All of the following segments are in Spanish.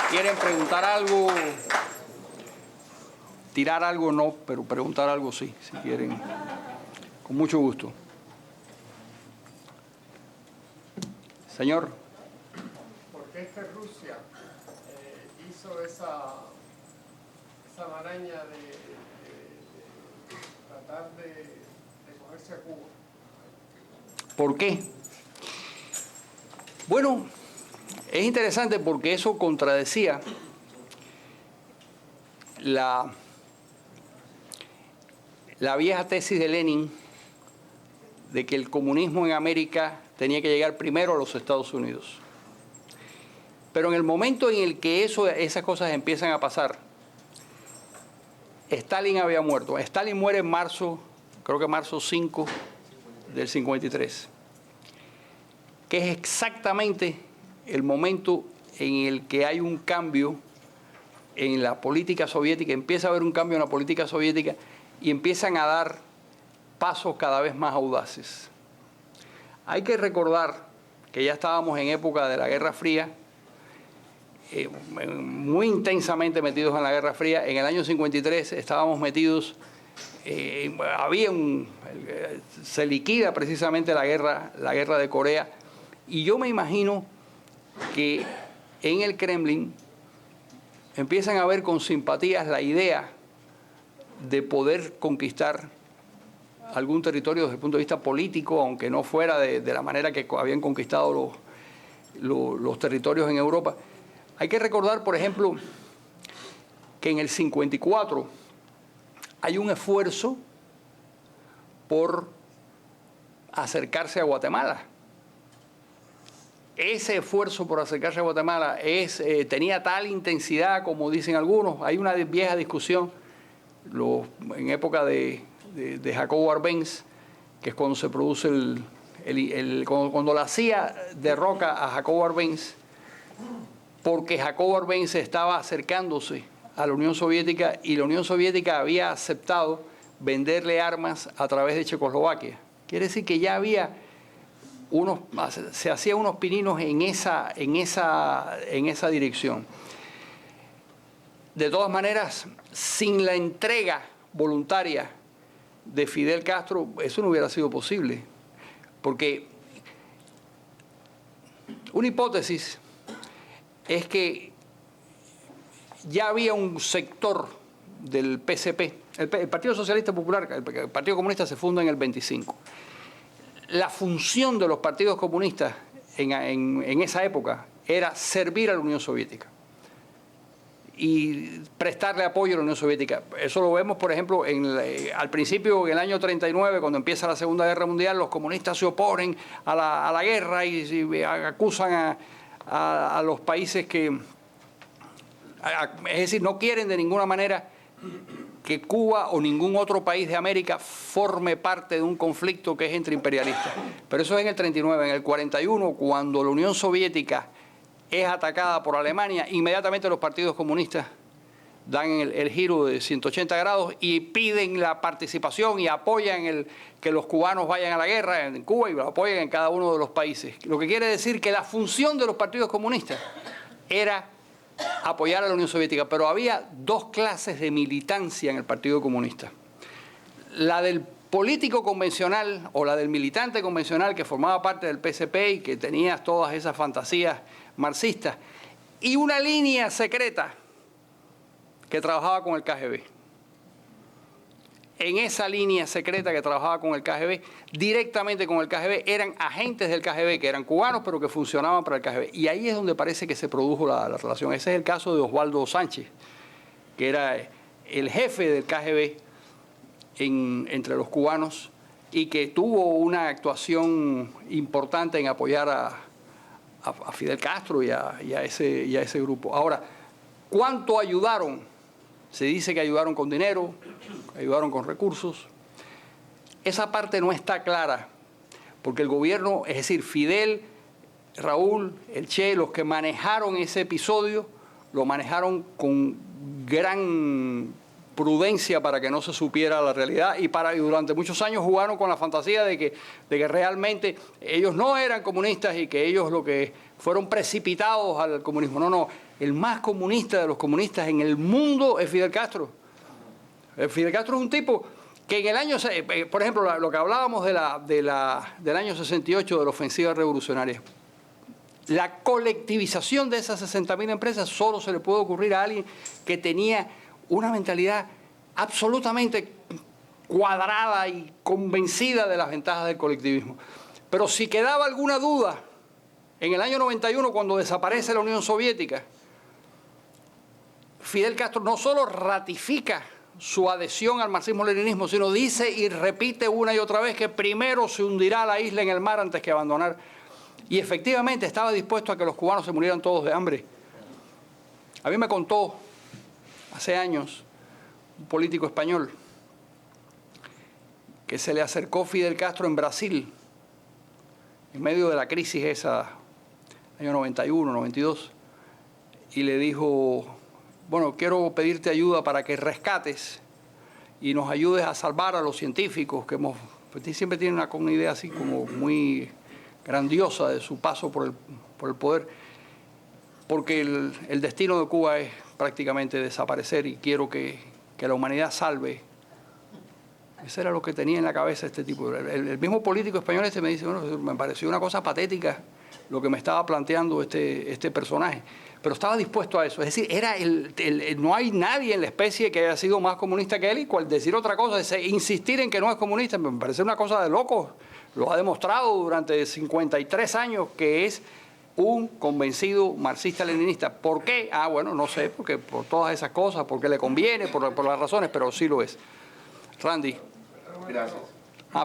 ¿Quieren preguntar algo? Tirar algo no, pero preguntar algo sí, si quieren. Con mucho gusto. Señor. ¿Por qué es que Rusia hizo esa maraña de tratar de cogerse a Cuba? ¿Por qué? Bueno, es interesante porque eso contradecía la vieja tesis de Lenin de que el comunismo en América tenía que llegar primero a los Estados Unidos. Pero en el momento en el que esas cosas empiezan a pasar, Stalin había muerto. Stalin muere en marzo, creo que marzo 5 del 53, que es exactamente el momento en el que hay un cambio en la política soviética, empieza a haber un cambio en la política soviética y empiezan a dar pasos cada vez más audaces. Hay que recordar que ya estábamos en época de la Guerra Fría, muy intensamente metidos en la Guerra Fría. En el año 53 estábamos metidos, se liquida precisamente la guerra de Corea, y yo me imagino que en el Kremlin empiezan a ver con simpatías la idea de poder conquistar algún territorio desde el punto de vista político, aunque no fuera de la manera que habían conquistado los territorios en Europa. Hay que recordar, por ejemplo, que en el 54 hay un esfuerzo por acercarse a Guatemala. Ese esfuerzo por acercarse a Guatemala tenía tal intensidad, como dicen algunos. Hay una vieja discusión en época de Jacobo Arbenz, que es cuando se produce cuando la CIA derroca a Jacobo Arbenz, porque Jacobo Arbenz estaba acercándose a la Unión Soviética y la Unión Soviética había aceptado venderle armas a través de Checoslovaquia. Quiere decir que ya había se hacían unos pininos en esa dirección. De todas maneras, sin la entrega voluntaria de Fidel Castro, eso no hubiera sido posible. Porque una hipótesis es que ya había un sector del PSP, el Partido Socialista Popular, el Partido Comunista se funda en el 25. La función de los partidos comunistas en esa época era servir a la Unión Soviética y prestarle apoyo a la Unión Soviética. Eso lo vemos, por ejemplo, al principio, en el año 39, cuando empieza la Segunda Guerra Mundial, los comunistas se oponen a la guerra y acusan a los países es decir, no quieren de ninguna manera que Cuba o ningún otro país de América forme parte de un conflicto que es entre imperialistas. Pero eso es en el 39. En el 41, cuando la Unión Soviética es atacada por Alemania, inmediatamente los partidos comunistas dan el giro de 180 grados y piden la participación y apoyan que los cubanos vayan a la guerra en Cuba y lo apoyan en cada uno de los países. Lo que quiere decir que la función de los partidos comunistas era apoyar a la Unión Soviética, pero había dos clases de militancia en el Partido Comunista. La del político convencional o la del militante convencional que formaba parte del PSP y que tenía todas esas fantasías marxistas, y una línea secreta que trabajaba con el KGB. En esa línea secreta que trabajaba con el KGB, directamente con el KGB, eran agentes del KGB, que eran cubanos, pero que funcionaban para el KGB. Y ahí es donde parece que se produjo la relación. Ese es el caso de Osvaldo Sánchez, que era el jefe del KGB entre los cubanos y que tuvo una actuación importante en apoyar a Fidel Castro y a ese grupo. Ahora, ¿cuánto ayudaron? Se dice que ayudaron con dinero, ayudaron con recursos. Esa parte no está clara, porque el gobierno, es decir, Fidel, Raúl, el Che, los que manejaron ese episodio, lo manejaron con gran prudencia para que no se supiera la realidad y durante muchos años jugaron con la fantasía de que realmente ellos no eran comunistas y que ellos lo que fueron precipitados al comunismo. No, el más comunista de los comunistas en el mundo es Fidel Castro. Fidel Castro es un tipo que en el año, por ejemplo, lo que hablábamos del año 68 de la ofensiva revolucionaria, la colectivización de esas 60.000 empresas solo se le puede ocurrir a alguien que tenía una mentalidad absolutamente cuadrada y convencida de las ventajas del colectivismo. Pero si quedaba alguna duda, en el año 91, cuando desaparece la Unión Soviética, Fidel Castro no solo ratifica su adhesión al marxismo-leninismo, sino dice y repite una y otra vez que primero se hundirá la isla en el mar antes que abandonar. Y efectivamente estaba dispuesto a que los cubanos se murieran todos de hambre. A mí me contó hace años un político español que se le acercó Fidel Castro en Brasil, en medio de la crisis esa, año 91, 92, y le dijo, bueno, quiero pedirte ayuda para que rescates y nos ayudes a salvar a los científicos que pues, siempre tienen una idea así como muy grandiosa de su paso por el poder, porque el destino de Cuba es prácticamente desaparecer y quiero que la humanidad salve. Eso era lo que tenía en la cabeza este tipo. El mismo político español me dice, bueno, me pareció una cosa patética lo que me estaba planteando este personaje, pero estaba dispuesto a eso. Es decir, no hay nadie en la especie que haya sido más comunista que él, y decir otra cosa, insistir en que no es comunista, me parece una cosa de locos. Lo ha demostrado durante 53 años que es un convencido marxista-leninista. ¿Por qué? Bueno, no sé, porque por todas esas cosas, porque le conviene, por las razones, pero sí lo es. Randy. Gracias.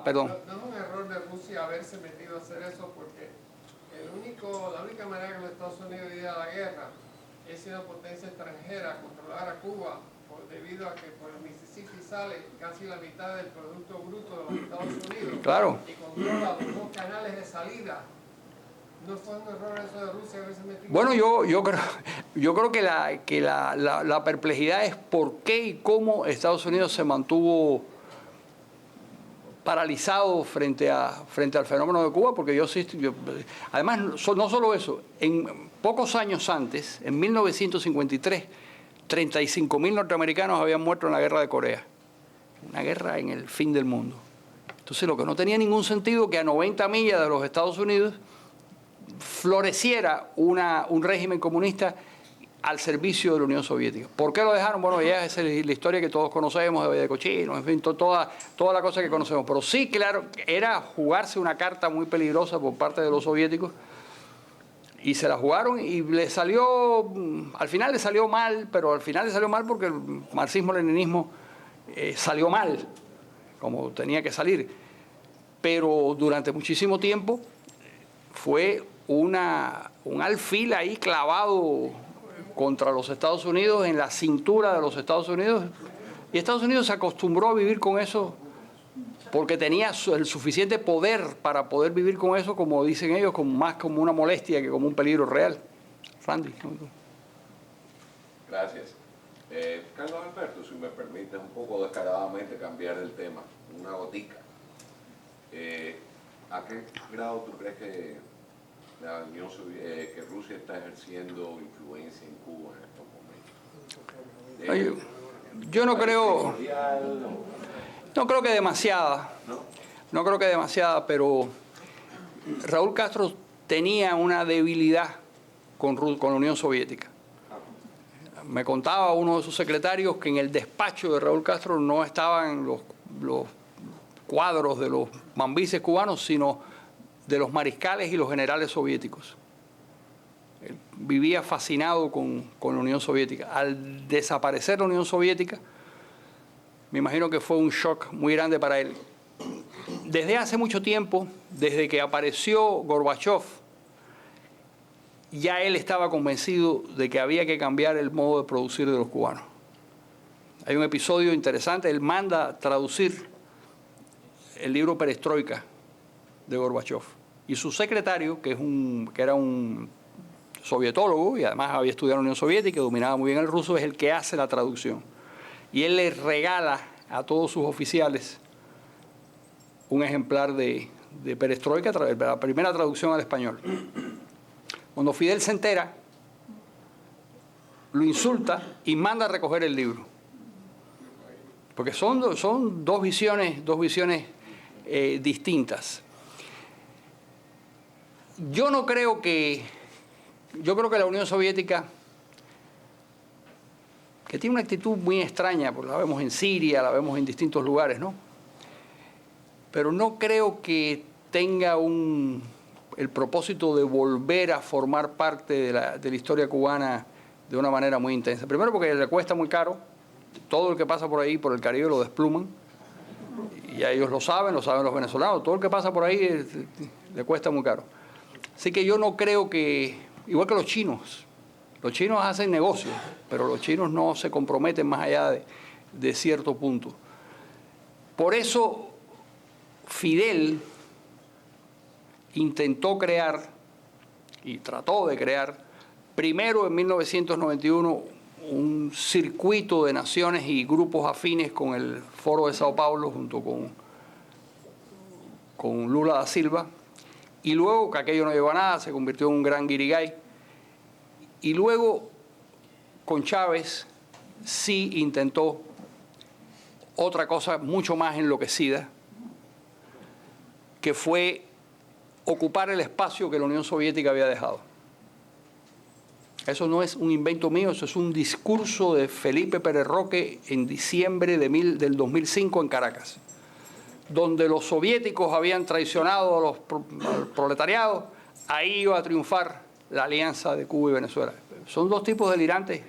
Perdón. No es un error de Rusia haberse metido a hacer eso, porque la única manera que los Estados Unidos iría a la guerra es si una potencia extranjera controlara a Cuba, debido a que por el Mississippi sale casi la mitad del Producto Bruto de los Estados Unidos. Claro. Y controla los dos canales de salida. ¿No fue un error eso de Rusia haberse metido? Bueno, yo creo que la perplejidad es por qué y cómo Estados Unidos se mantuvo paralizado frente al fenómeno de Cuba, porque además, no solo eso, en pocos años antes, en 1953, 35.000 norteamericanos habían muerto en la guerra de Corea, una guerra en el fin del mundo. Entonces, lo que no tenía ningún sentido que a 90 millas de los Estados Unidos floreciera un régimen comunista al servicio de la Unión Soviética. ¿Por qué lo dejaron? Bueno, ya es la historia que todos conocemos de Cochino, en fin, toda la cosa que conocemos. Pero sí, claro, era jugarse una carta muy peligrosa por parte de los soviéticos, y se la jugaron y al final le salió mal, pero al final le salió mal porque el marxismo-leninismo salió mal, como tenía que salir. Pero durante muchísimo tiempo fue un alfil ahí clavado contra los Estados Unidos, en la cintura de los Estados Unidos, y Estados Unidos se acostumbró a vivir con eso porque tenía el suficiente poder para poder vivir con eso, como dicen ellos, más como una molestia que como un peligro real. Randy. Gracias. Carlos Alberto, si me permites un poco descaradamente cambiar el tema, una gotica. ¿A qué grado tú crees que que Rusia está ejerciendo influencia en Cuba en estos momentos? Yo no creo, que demasiada. No creo que demasiada, pero Raúl Castro tenía una debilidad con la Unión Soviética. Me contaba uno de sus secretarios que en el despacho de Raúl Castro no estaban los cuadros de los mambises cubanos, sino de los mariscales y los generales soviéticos. Él vivía fascinado con la Unión Soviética. Al desaparecer la Unión Soviética, me imagino que fue un shock muy grande para él. Desde hace mucho tiempo, desde que apareció Gorbachov, ya él estaba convencido de que había que cambiar el modo de producir de los cubanos. Hay un episodio interesante, él manda traducir el libro Perestroika de Gorbachov, y su secretario, que era un sovietólogo y además había estudiado en la Unión Soviética y dominaba muy bien el ruso, es el que hace la traducción. y él le regala a todos sus oficiales un ejemplar de Perestroika, la primera traducción al español. Cuando Fidel se entera, lo insulta y manda a recoger el libro. Porque son dos visiones distintas. Yo creo que la Unión Soviética, que tiene una actitud muy extraña, porque la vemos en Siria, la vemos en distintos lugares, ¿no? Pero no creo que tenga el propósito de volver a formar parte de la historia cubana de una manera muy intensa. Primero porque le cuesta muy caro, todo el que pasa por ahí, por el Caribe, lo despluman, y ya ellos lo saben los venezolanos, todo el que pasa por ahí le cuesta muy caro. Así que yo no creo que, igual que los chinos hacen negocios, pero los chinos no se comprometen más allá de cierto punto. Por eso Fidel intentó crear, y trató de crear, primero en 1991, un circuito de naciones y grupos afines con el Foro de Sao Paulo, junto con Lula da Silva, y luego, que aquello no llegó a nada, se convirtió en un gran guirigay, y luego con Chávez sí intentó otra cosa mucho más enloquecida, que fue ocupar el espacio que la Unión Soviética había dejado. Eso no es un invento mío, eso es un discurso de Felipe Pérez Roque en diciembre del 2005 en Caracas, donde los soviéticos habían traicionado al proletariado. Ahí iba a triunfar la alianza de Cuba y Venezuela. Son dos tipos delirantes.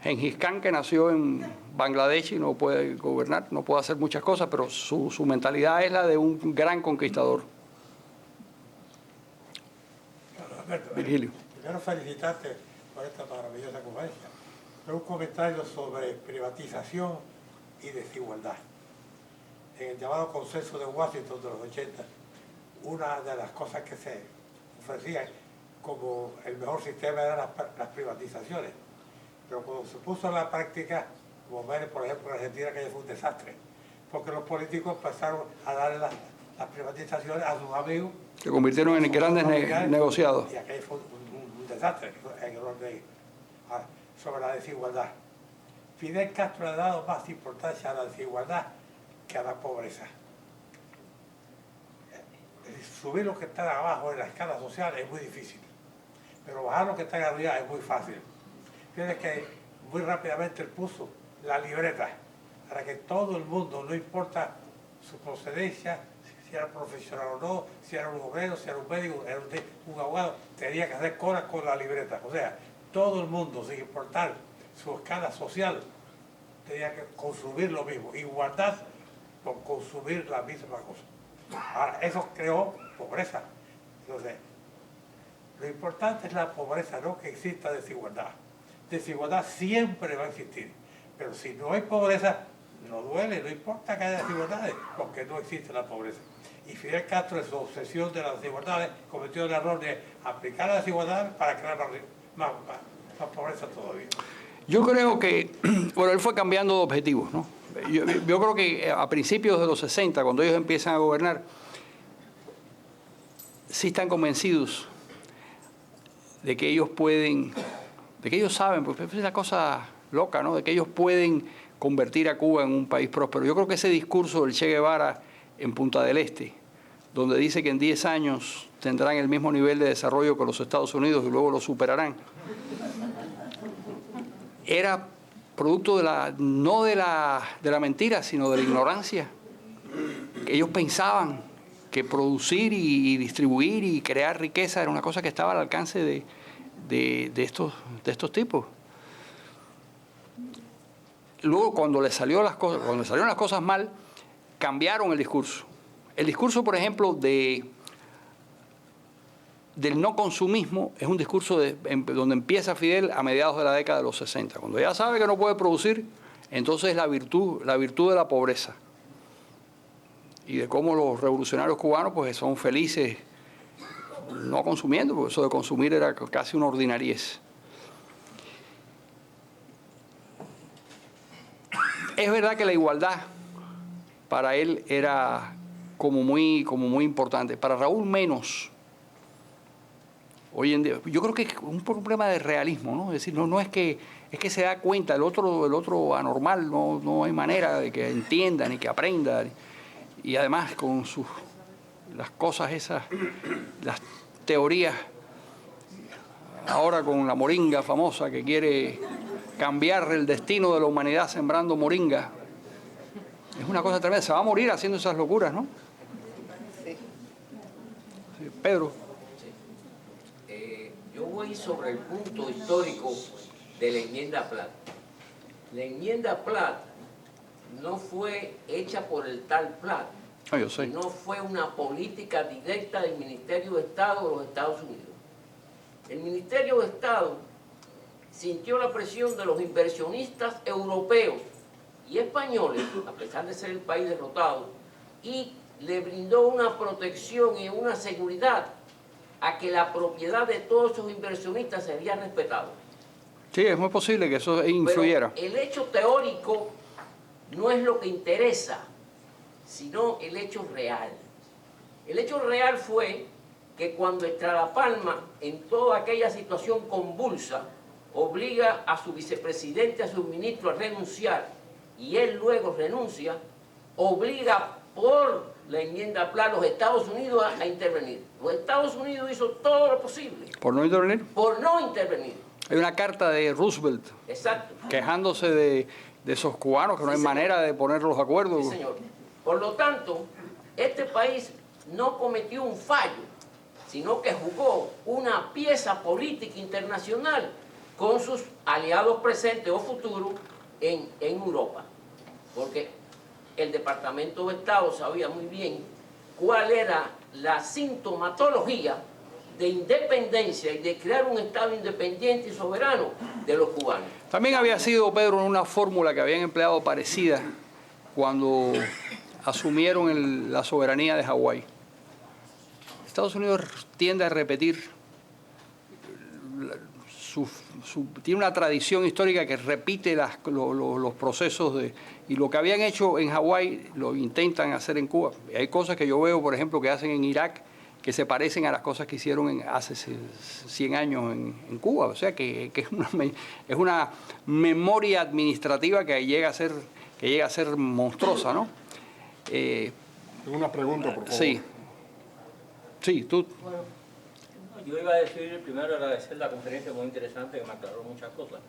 Gengis Khan, que nació en Bangladesh y no puede gobernar, no puede hacer muchas cosas, pero su mentalidad es la de un gran conquistador. Alberto, Virgilio. Primero felicitarte por esta maravillosa conferencia. Pero un comentario sobre privatización y desigualdad. En el llamado consenso de Washington de los 80, una de las cosas que se ofrecían como el mejor sistema eran las privatizaciones. Pero cuando se puso en la práctica, como ven, por ejemplo, en Argentina, que fue un desastre, porque los políticos empezaron a darle las privatizaciones a sus amigos. Se convirtieron en grandes negociados. Y aquello fue un desastre en el orden sobre la desigualdad. Fidel Castro le ha dado más importancia a la desigualdad que a la pobreza. Subir los que están abajo en la escala social es muy difícil, pero bajar los que están arriba es muy fácil. Fíjense que muy rápidamente él puso la libreta para que todo el mundo, no importa su procedencia, si era profesional o no, si era un obrero, si era un médico, era un abogado, tenía que hacer colas con la libreta. O sea, todo el mundo, sin importar su escala social, tenía que consumir lo mismo. Igualdad por consumir la misma cosa. Ahora, eso creó pobreza. Entonces, lo importante es la pobreza, no que exista desigualdad. Desigualdad siempre va a existir, pero si no hay pobreza, no duele, no importa que haya desigualdades, porque no existe la pobreza. Y Fidel Castro, en su obsesión de las desigualdades, cometió el error de aplicar las desigualdades para crear más pobreza todavía. Yo creo que, bueno, él fue cambiando de objetivos, ¿no? Yo creo que a principios de los 60, cuando ellos empiezan a gobernar, sí están convencidos de que ellos pueden, de que ellos saben, porque es una cosa loca, ¿no? De que ellos pueden convertir a Cuba en un país próspero. Yo creo que ese discurso del Che Guevara en Punta del Este, donde dice que en 10 años tendrán el mismo nivel de desarrollo que los Estados Unidos y luego lo superarán, era producto no de la mentira, sino de la ignorancia. Ellos pensaban que producir y distribuir y crear riqueza era una cosa que estaba al alcance de estos tipos. Luego, cuando salieron las cosas mal, cambiaron el discurso. El discurso, por ejemplo, del no consumismo es un discurso donde empieza Fidel a mediados de la década de los 60. Cuando ya sabe que no puede producir, entonces la virtud de la pobreza. Y de cómo los revolucionarios cubanos pues son felices no consumiendo, porque eso de consumir era casi una ordinariez. Es verdad que la igualdad para él era como muy importante. Para Raúl menos. Hoy en día, yo creo que es un problema de realismo, ¿no? Es decir, no es que se da cuenta, el otro anormal, no hay manera de que entienda ni que aprenda. Y además con las cosas esas, las teorías, ahora con la moringa famosa que quiere cambiar el destino de la humanidad sembrando moringa. Es una cosa tremenda, se va a morir haciendo esas locuras, ¿no? Sí. Sí, Pedro. Yo voy sobre el punto histórico de la enmienda Platt. La enmienda Platt no fue hecha por el tal Platt, Yo sé. no fue una política directa del Ministerio de Estado de los Estados Unidos. El Ministerio de Estado sintió la presión de los inversionistas europeos y españoles, a pesar de ser el país derrotado, y le brindó una protección y una seguridad a que la propiedad de todos esos inversionistas sería respetada. Sí, es muy posible que eso influyera. Pero el hecho teórico no es lo que interesa, sino el hecho real. El hecho real fue que cuando Estrada Palma, en toda aquella situación convulsa, obliga a su vicepresidente, a su ministro a renunciar, y él luego renuncia, obliga por la enmienda Platt a los Estados Unidos a intervenir. Los Estados Unidos hizo todo lo posible ¿Por no intervenir? por no intervenir. Hay una carta de Roosevelt Exacto. quejándose de esos cubanos, que no hay manera de ponerlos de acuerdo. Sí, señor. Por lo tanto, este país no cometió un fallo, sino que jugó una pieza política internacional con sus aliados presentes o futuros en Europa. Porque el Departamento de Estado sabía muy bien cuál era la sintomatología de independencia y de crear un Estado independiente y soberano de los cubanos. También había sido, Pedro, una fórmula que habían empleado parecida cuando asumieron la soberanía de Hawái. Estados Unidos tiende a repetir, tiene una tradición histórica que repite los procesos y lo que habían hecho en Hawái lo intentan hacer en Cuba. Hay cosas que yo veo, por ejemplo, que hacen en Irak, que se parecen a las cosas que hicieron hace 100 años en Cuba. O sea, que es una memoria administrativa que llega a ser monstruosa, ¿no? Una pregunta, por favor. Sí, tú. Bueno, yo iba a decir primero agradecer la conferencia muy interesante que me aclaró muchas cosas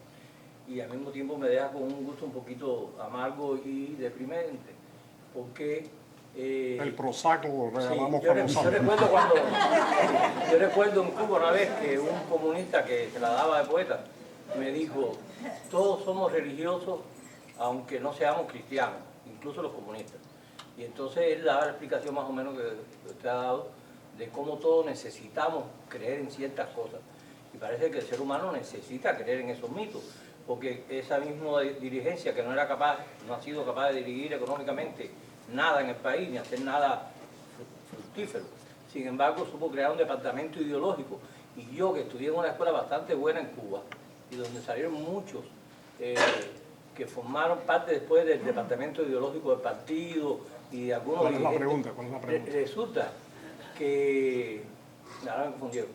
y al mismo tiempo me deja con un gusto un poquito amargo y deprimente porque El Prozac lo regalamos sí, para los yo recuerdo en Cuba una vez que un comunista que se la daba de poeta me dijo: todos somos religiosos aunque no seamos cristianos, incluso los comunistas. Y entonces él daba la explicación más o menos que usted ha dado de cómo todos necesitamos creer en ciertas cosas. Y parece que el ser humano necesita creer en esos mitos, porque esa misma dirigencia que no ha sido capaz de dirigir económicamente nada en el país, ni hacer nada fructífero. Sin embargo, supo crear un departamento ideológico. Y yo, que estudié en una escuela bastante buena en Cuba, y donde salieron muchos que formaron parte después del departamento ideológico del partido y de algunos ¿Cuál es la dirigentes, pregunta? resulta que... Ahora me confundieron.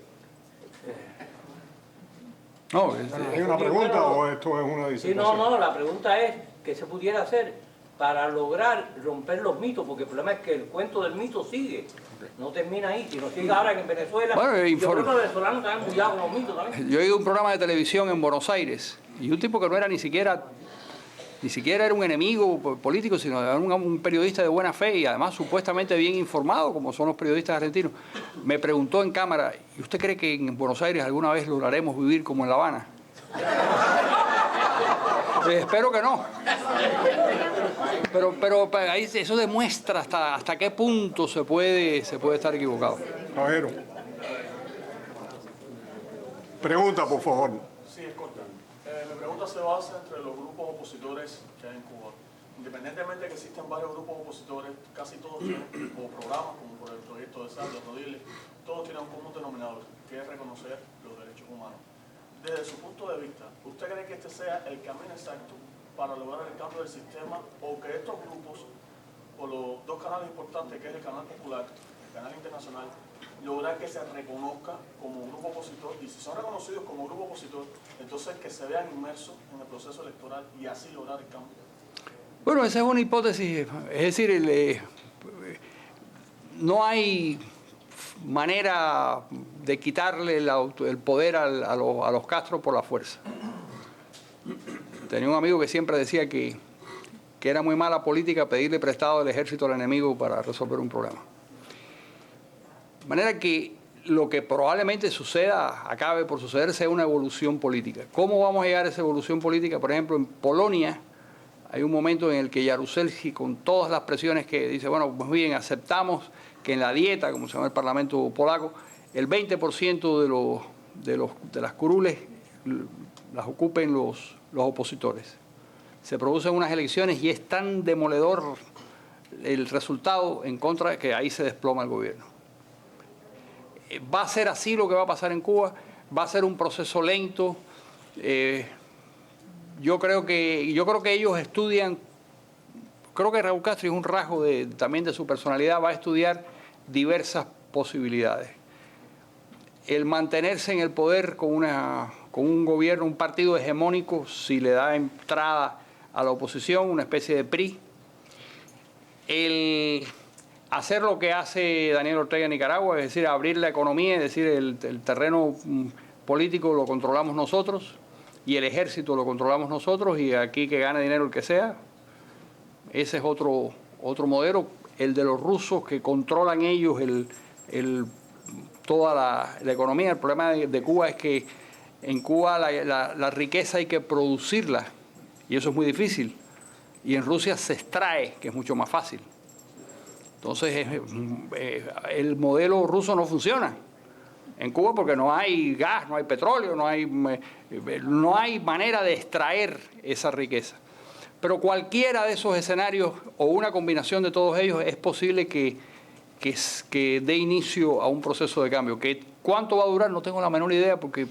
No, ¿Hay una pregunta o esto es una Sí, disertación? no, la pregunta es qué se pudiera hacer para lograr romper los mitos, porque el problema es que el cuento del mito sigue, no termina ahí, sino sigue ahora en Venezuela. Bueno, yo creo que los venezolanos están cuidados con los mitos también. yo he ido a un programa de televisión en Buenos Aires y un tipo que no era ni siquiera era un enemigo político, sino era un periodista de buena fe y además supuestamente bien informado, como son los periodistas argentinos, me preguntó en cámara: ¿y usted cree que en Buenos Aires alguna vez lograremos vivir como en La Habana? Espero que no. Pero ahí eso demuestra hasta qué punto se puede estar equivocado. Caballero. Pregunta, por favor. Sí, es corta. Mi pregunta se basa entre los grupos opositores que hay en Cuba. Independientemente de que existen varios grupos opositores, casi todos tienen, como programas, como por el proyecto de Sal, de Rodiles, todos tienen un común denominador, que es reconocer los derechos humanos. Desde su punto de vista, ¿usted cree que este sea el camino exacto para lograr el cambio del sistema, o que estos grupos, o los dos canales importantes, que es el canal popular, el canal internacional, lograr que se reconozca como grupo opositor, y si son reconocidos como grupo opositor, entonces que se vean inmersos en el proceso electoral y así lograr el cambio? Bueno, esa es una hipótesis, es decir, no hay manera de quitarle el poder a los Castro por la fuerza. Tenía un amigo que siempre decía que era muy mala política pedirle prestado al ejército al enemigo para resolver un problema. De manera que lo que probablemente suceda, acabe por suceder, sea una evolución política. ¿Cómo vamos a llegar a esa evolución política? Por ejemplo, en Polonia hay un momento en el que Jaruzelski, con todas las presiones que dice, bueno, pues bien, aceptamos que en la dieta, como se llama el parlamento polaco, el 20% de las curules las ocupen los opositores. Se producen unas elecciones y es tan demoledor el resultado en contra de que ahí se desploma el gobierno. ¿Va a ser así lo que va a pasar en Cuba? ¿Va a ser un proceso lento? Yo creo que ellos estudian, creo que Raúl Castro, es un rasgo también de su personalidad, va a estudiar diversas posibilidades. El mantenerse en el poder con un gobierno, un partido hegemónico, si le da entrada a la oposición, una especie de PRI. El hacer lo que hace Daniel Ortega en Nicaragua, es decir, abrir la economía, es decir, el terreno político lo controlamos nosotros y el ejército lo controlamos nosotros y aquí que gane dinero el que sea. Ese es otro modelo, el de los rusos que controlan ellos toda la economía. El problema de Cuba es que en Cuba la riqueza hay que producirla y eso es muy difícil. Y en Rusia se extrae, que es mucho más fácil. Entonces, el modelo ruso no funciona en Cuba porque no hay gas, no hay petróleo, no hay manera de extraer esa riqueza. Pero cualquiera de esos escenarios o una combinación de todos ellos es posible que dé inicio a un proceso de cambio. ¿Cuánto va a durar? No tengo la menor idea porque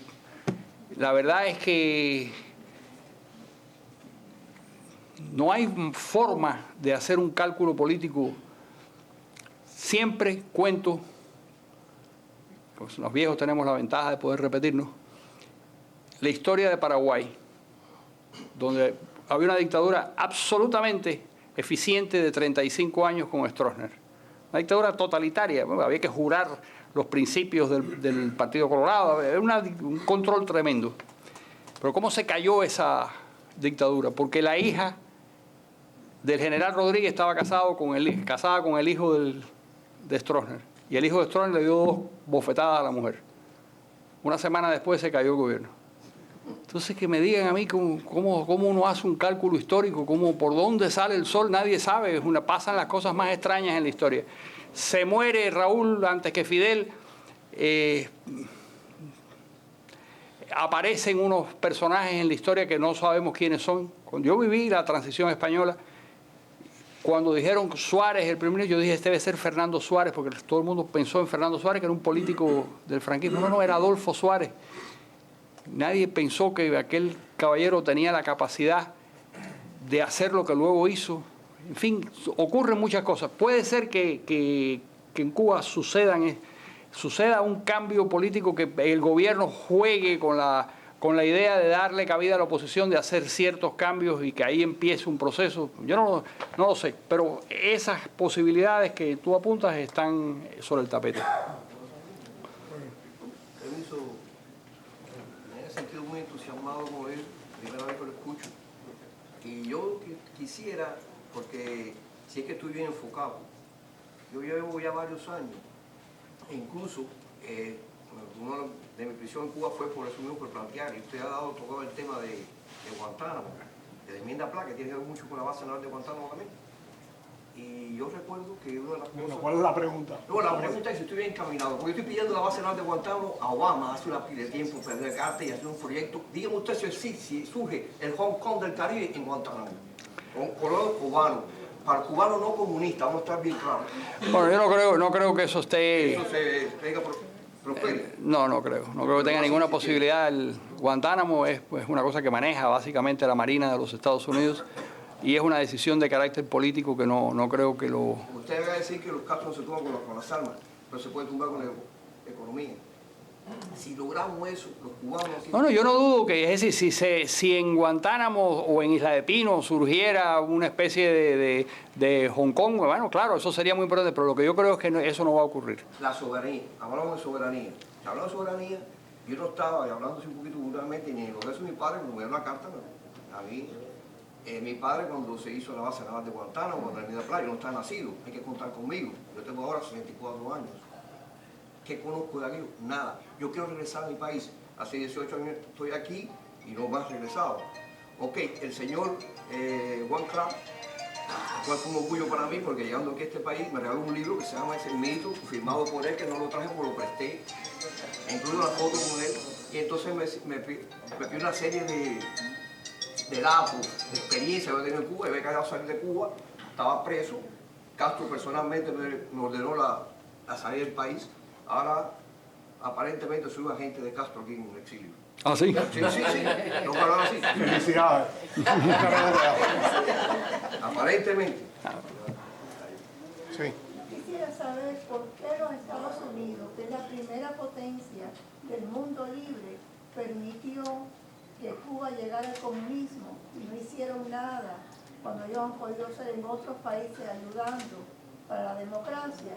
la verdad es que no hay forma de hacer un cálculo político. Siempre cuento, pues los viejos tenemos la ventaja de poder repetirnos, la historia de Paraguay, donde había una dictadura absolutamente eficiente de 35 años con Stroessner. Una dictadura totalitaria, bueno, había que jurar los principios del Partido Colorado, era un control tremendo. Pero ¿cómo se cayó esa dictadura? Porque la hija del general Rodríguez estaba casada con el hijo de Stroessner. Y el hijo de Stroessner le dio 2 bofetadas a la mujer. Una semana después se cayó el gobierno. Entonces que me digan a mí cómo uno hace un cálculo histórico, por dónde sale el sol, nadie sabe. Pasan las cosas más extrañas en la historia. Se muere Raúl antes que Fidel. Aparecen unos personajes en la historia que no sabemos quiénes son. Cuando yo viví la transición española, cuando dijeron Suárez, el primero, yo dije, este debe ser Fernando Suárez, porque todo el mundo pensó en Fernando Suárez, que era un político del franquismo. No, era Adolfo Suárez. Nadie pensó que aquel caballero tenía la capacidad de hacer lo que luego hizo. En fin, ocurren muchas cosas. Puede ser que en Cuba suceda un cambio político, que el gobierno juegue con la idea de darle cabida a la oposición, de hacer ciertos cambios y que ahí empiece un proceso. Yo no lo sé, pero esas posibilidades que tú apuntas están sobre el tapete. Me he sentido muy entusiasmado con él, primera vez que lo escucho. Y yo quisiera, porque si es que estoy bien enfocado, yo llevo ya varios años, e incluso una de mi prisión en Cuba fue por eso mismo, por plantear, y usted ha tocado el tema de Guantánamo, de la enmienda Pla, que tiene que ver mucho con la base naval de Guantánamo también. Y yo recuerdo que una de las cosas... ¿Cuál es la pregunta? No, la pregunta es si estoy bien encaminado, porque yo estoy pidiendo la base naval de Guantánamo a Obama hace una pila de tiempo, perder carta y hacer un proyecto. Dígame usted si surge el Hong Kong del Caribe en Guantánamo, con colonos cubanos. Para cubanos no comunistas, vamos a estar bien claros. Bueno, yo no creo que eso esté... Eso se pega por... prospere. No creo que tenga ninguna posibilidad. El Guantánamo es una cosa que maneja básicamente la Marina de los Estados Unidos y es una decisión de carácter político que no creo que lo... Usted va a decir que los Castro no se tumban con las armas, pero se puede tumbar con la economía. Si logramos eso, los cubanos... No, yo no dudo que, es decir, si en Guantánamo o en Isla de Pino surgiera una especie de Hong Kong, bueno, claro, eso sería muy importante, pero lo que yo creo es que eso no va a ocurrir. La soberanía, hablamos de soberanía. Si hablamos de soberanía, yo no estaba, y hablándose un poquito vulgarmente, ni en lo que es mi padre, cuando me dio una carta, a mí, mi padre cuando se hizo la base naval de Guantánamo, cuando venía de playa, yo no estaba nacido, hay que contar conmigo. Yo tengo ahora 64 años. ¿Qué conozco de aquello? Nada. Yo quiero regresar a mi país. Hace 18 años estoy aquí y no más regresado. Ok, el señor Juan Clark, fue un orgullo para mí porque llegando aquí a este país me regaló un libro que se llama Ese Mito, firmado por él, que no lo traje porque lo presté. Incluyo una foto con él y entonces me pidió una serie de datos, de experiencia que he tenido en Cuba. Y había quedado salir de Cuba, estaba preso. Castro personalmente me ordenó la salida del país. Ahora, aparentemente, soy un agente de Castro aquí en el exilio. ¿Ah, sí? Sí. No me hablan así. Felicidades. Aparentemente. Sí. Quisiera saber por qué los Estados Unidos, que es la primera potencia del mundo libre, permitió que Cuba llegara al comunismo y no hicieron nada cuando ellos han podido ser en otros países ayudando para la democracia.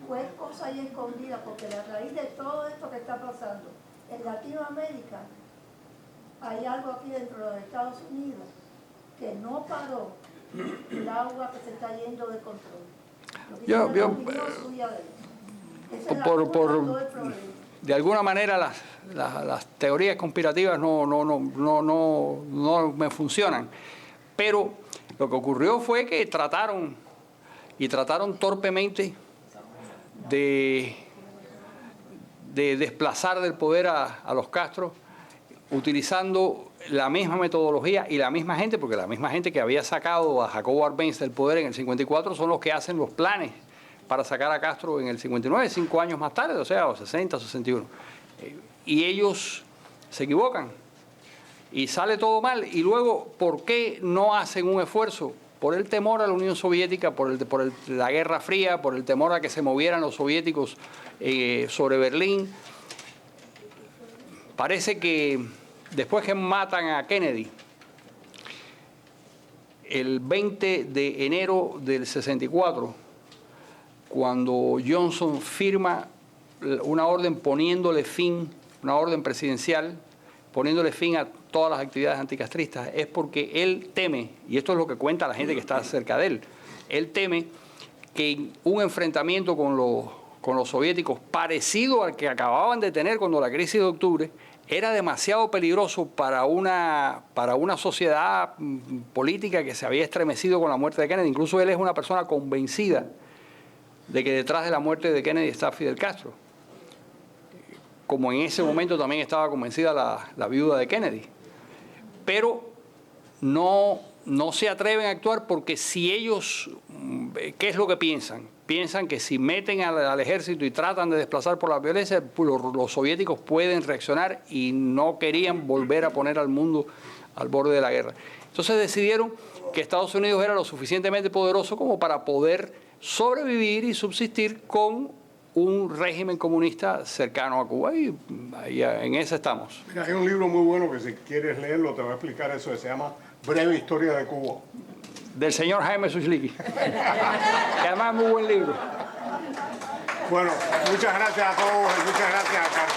Fue cosa ahí escondida, porque la raíz de todo esto que está pasando en Latinoamérica, hay algo aquí dentro de los Estados Unidos que no paró el agua que se está yendo de control. De alguna manera las teorías conspirativas no me funcionan, pero lo que ocurrió fue que trataron torpemente de desplazar del poder a los Castro, utilizando la misma metodología y la misma gente, porque la misma gente que había sacado a Jacobo Arbenz del poder en el 54 son los que hacen los planes para sacar a Castro en el 59, 5 años más tarde, o sea, 60, 61. Y ellos se equivocan y sale todo mal. Y luego, ¿por qué no hacen un esfuerzo? Por el temor a la Unión Soviética, por la Guerra Fría, por el temor a que se movieran los soviéticos sobre Berlín. Parece que después que matan a Kennedy, el 20 de enero del 64, cuando Johnson firma una orden poniéndole fin, una orden presidencial, poniéndole fin a todas las actividades anticastristas, es porque él teme, y esto es lo que cuenta la gente que está cerca de él teme que un enfrentamiento con los soviéticos parecido al que acababan de tener cuando la crisis de octubre era demasiado peligroso para una sociedad política que se había estremecido con la muerte de Kennedy. Incluso él es una persona convencida de que detrás de la muerte de Kennedy está Fidel Castro, como en ese momento también estaba convencida la viuda de Kennedy. Pero no se atreven a actuar porque si ellos, ¿qué es lo que piensan? Piensan que si meten al ejército y tratan de desplazar por la violencia, los soviéticos pueden reaccionar y no querían volver a poner al mundo al borde de la guerra. Entonces decidieron que Estados Unidos era lo suficientemente poderoso como para poder sobrevivir y subsistir con un régimen comunista cercano a Cuba, y en ese estamos. Mira, hay un libro muy bueno que si quieres leerlo te va a explicar eso, que se llama Breve Historia de Cuba. Del señor Jaime Suslicki. Que además es muy buen libro. Bueno, muchas gracias a todos y muchas gracias a Carlos.